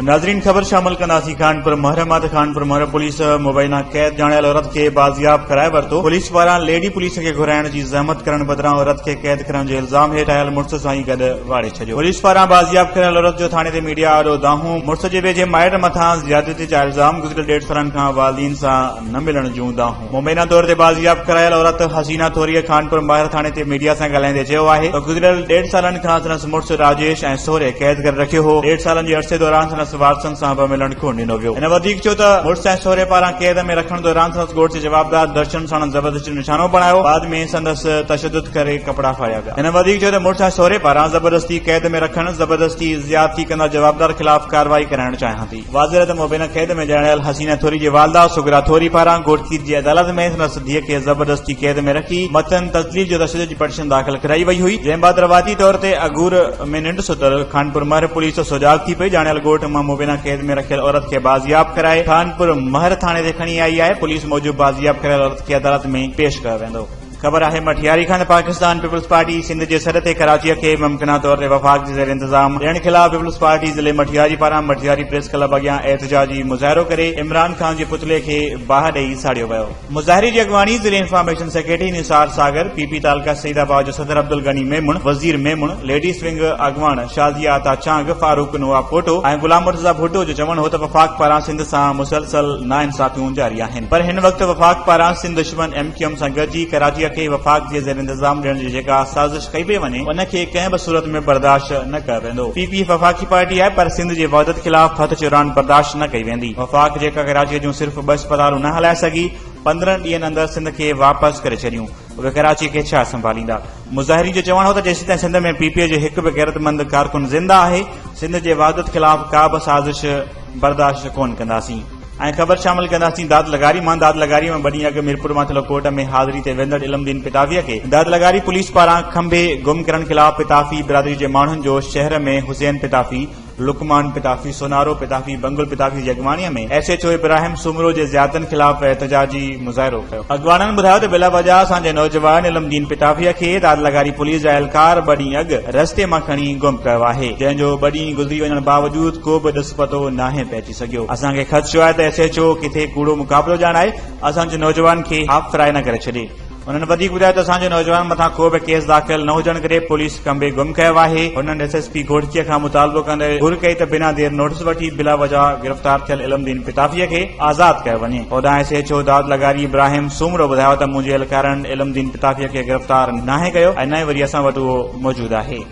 नाज़रीन ख़बर शामिल कंदासीं खानपुर महरमा ते खानपुर महर पुलिस मुबैना कैद जाणियल औरत खे बाज़ियाब कराए वरितो। पुलिस पारां लेडी पुलिस खे घुराइण जी ज़हमत करण बदिरां औरत खे कैद करण जे इल्ज़ाम हेठि आयल मुड़िस सां ई गॾु वाड़े छॾियो। पुलिस पारां बाज़ियाब कयल औरत जो थाणे ते मीडिया आॾो दाहूं। मुड़िस जे वेझे माइट मथां ज़्यादती जा इल्ज़ाम गुज़िरियल 1.5 सालनि खां वालिदीन सां न मिलण जूं दाहूं। मुबैना तौर ते बाज़ियाब करायल औरत हसीना थोरीअ खानपुर महर थाणे ते मीडिया सां ॻाल्हाईंदे चयो आहे त गुज़िरियल 1.5 सालनि खां संदसि मुड़िस राजेश ऐं सोहरे कैद करे रखियो हो। 1.5 सालनि जे अरसे दौरान संदसि वारसनि सां बि मिलण कोन ॾिनो वियो। हिन वधीक चयो त मुड़िस ऐं सोहरे पारां कैद में रखण दौरान संदसि घोट जे जवाबदार दर्शन सां ज़बरदस्ती निशानो बणायो। बाद में संदसि तशद्दुद करे कपड़ा फाड़िया विया। हिन वधीक चयो त मुड़िस ऐं सोहरे पारां ज़बरदस्ती कैद में रखण ज़बरदस्ती ज़्यादती कंदा जवाबदार ख़िलाफ़ कार्रवाई कराइण चाहियां थी। वाज़ेह त मुबैना कैद में ॼाणायल हसीना थोरी जी वालदा सुगरा थोरी पारां घोटकी जी अदालत में संदसि धीअ खे ज़बरदस्ती कैद में रखी मथन तस्लील जो तशद्दुद जी पिटीशन दाख़िल कराई वई हुई। जंहिं बाद रवायती तौर ते अगूर में निंड सुतल खानपुर महर पुलिस सुजाग थी पई। ॼाणायल घोट मां मुबैना कैद में रखियल औरत खे बाज़ियाब कराए खानपुर महर थाणे ते खणी आई आहे। पुलिस मूजिब बाज़ियाब कयल औरत खे अदालत में पेश कयो वेंदो। खबर आहे मठियारी खां पाकिस्तान पीपल्स पार्टी सिंध जे सर ते कराची खे मुमकिना तौर ते वफ़ाक़ जे ज़ेर इंतज़ाम ॾियण ख़िलाफ़ पीपल्स पार्टी ज़िले मठियारी पारां मठियारी प्रेस क्लब अॻियां एहतजाजी मुज़ाहिरो करे इमरान खान जे पुतले खे बाहि ॾेई साड़ियो वियो। मुज़ाहिरे जी अॻवानी ज़िले इंफॉर्मेशन सेक्रेटरी निसार सागर, पीपी तालका सईदाबाद जो सदर अब्दुल गनी मेमुण, वज़ीर मेमुण, लेडीज़ विंग अॻवान शाज़िया अता चांग, फारूक नवाब पोटो ऐं गुलाम मुर्तज़ा भुट्टो जो चवणु हो त वफ़ाक़ पारां सिंध सां मुसलसल नाइंसाफ़ियूं जारी आहिनि। पर हिन वक़्तु वफ़ाक़ पारां सिंध दुश्मन MQM सां गॾिजी कराची खे वफ़ाक़ जे ज़ेर इंतज़ाम ॾियण जी जेका साज़िश कई पई वञे उनखे कंहिं बि सूरत में बर्दाश्त न कयो वेंदो। पीपी वफ़ाक़ी पार्टी आहे पर सिंध जे वहदत ख़िलाफ़ हथ चुरान बर्दाश्त न कई वेंदी। वफ़ाक़ जेका कराची जूं सिर्फ़ 2 अस्पतालूं न हलाए सघी 15 ॾींहंनि अंदरि सिंध खे वापसि करे छॾियूं, उहे कराची खे छा संभालींदा। मुज़ाहिरी जो चवणु हो त जेसीं ताईं सिंध में पीपीए जो हिकु बि गैरतमंद कारकुन ज़िंदा आहे सिंध जे वहदत ख़िलाफ़ का बि साज़िश बर्दाश्त कोन कंदासीं। ऐं ख़बर शामिल कंदासीं दाद लगारी में बड़ी अॻु मीरपुर मां थियल कोर्ट में हाज़िरी ते वेंदड़ इल्मदीन पिताफ़ीअ खे दाद लगारी पुलिस पारां खंभे गुम करण ख़िलाफ़ पिताफ़ी बिरादरी जे माण्हुनि जो शहर में हुसैन पिताफ़ी, लुकमान पिताफ़ी, सोनारो पिताफ़ी, बंगुल पिताफ़ी जी अॻवानीअ में SHO इब्राहिम सूमरो जे ज़ियादतनि ख़िलाफ़ एहतजाजी मुज़ाहिरो कयो। अॻवाननि ॿुधायो त बिला वजह असांजे नौजवान इल्मदीन पिताफ़ीअ खे दाद लगारी पुलिस जा एहलकार 2 ॾींहं अॻु रस्ते मां खणी गुम कयो आहे, जंहिंजो 2 ॾींहं गुज़री वञण बावजूद को बि ॾिस पतो नाहे पइजी सघियो। असांखे ख़दशो आहे त SHO किथे कूड़ो मुक़ाबिलो ॼाणाए असांजे नौजवान खे हाफ़ फ्राए न करे छॾे। उन्हनि वधीक ॿुधायो त असांजे नौजवान मथां को बि केस दाख़िल न हुजण करे पुलिस खंभे गुम कयो आहे। हुननि SSP घोटकीअ खां मुतालबो कंदे घुर कई त बिना देर नोटिस वठी बिला वजह गिरफ़्तार थियल इल्मदीन पिताफ़ीअ खे आज़ाद कयो वञे। होॾां SHO दाद लगारी इब्राहिम सूमरो ॿुधायो त मुंहिंजे एहलकारनि इल्मदीन पिताफ़ीअ खे गिरफ़्तार नाहे कयो ऐं न वरी असां वटि उहो मौजूदु आहे।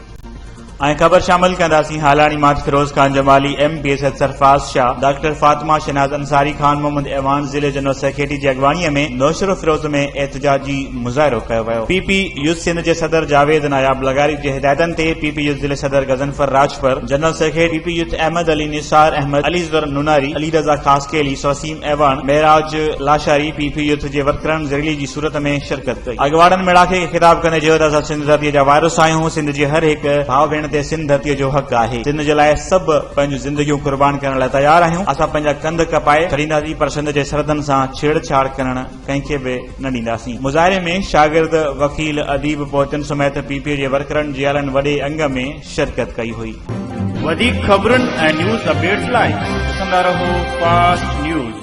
ऐं ख़बर शामिल कंदासीं हालाणी मां फिरोज खान जमाली, MPSH सरफराज शाह, डॉक्टर फातिमा शहनाज अंसारी, खान मोहम्मद ऐवान ज़िले जनरल सेक्रेटरी जी अॻवानीअ में नौशरो फिरोज में एहतजाजी मुज़ाहिरो कयो वियो। PP यूथ सिंध जे सदर जावेद नायाब लगारी जे हिदायतनि ते PP यूथ ज़िले सदर Ghazanfar Rajpar, general secretary PP youth Ahmed Ali, Nisar Ahmed, Ali Zar Nunari, Ali Raza Khaskheli, Waseem Aiwan, Meraj Lashari PP youth जे वर्करनि ज़रेली जी सूरत में शिरकत कई। अॻवाननि मेड़ाके खे ख़िताब कंदे चयो त असां सिंध धरतीअ जा वारिस आहियूं। सिंध जे हर हिकु भाउ भेण ते सिंध धरतीअ जो हक़ आहे। सिंध जे लाइ सभु पंहिंजूं ज़िंदगियूं कुर्बान करण लाइ तयार आहियूं। असां पंहिंजा कंध कपाए छॾींदासीं पर सिंध जे सरहदनि सां छेड़छाड़ करण कंहिंखे बि न ॾींदासीं। मुज़ाहिरे में शागिर्द, वकील, अदीब पहुचनि समेत PP जे वर्करनि जियालनि वॾे अंग में शिरकत कई हुई। वधीक ख़बरुनि ऐं न्यूज़ अपडेट्स लाइ ॾिसंदा रहो फास्ट न्यूज़।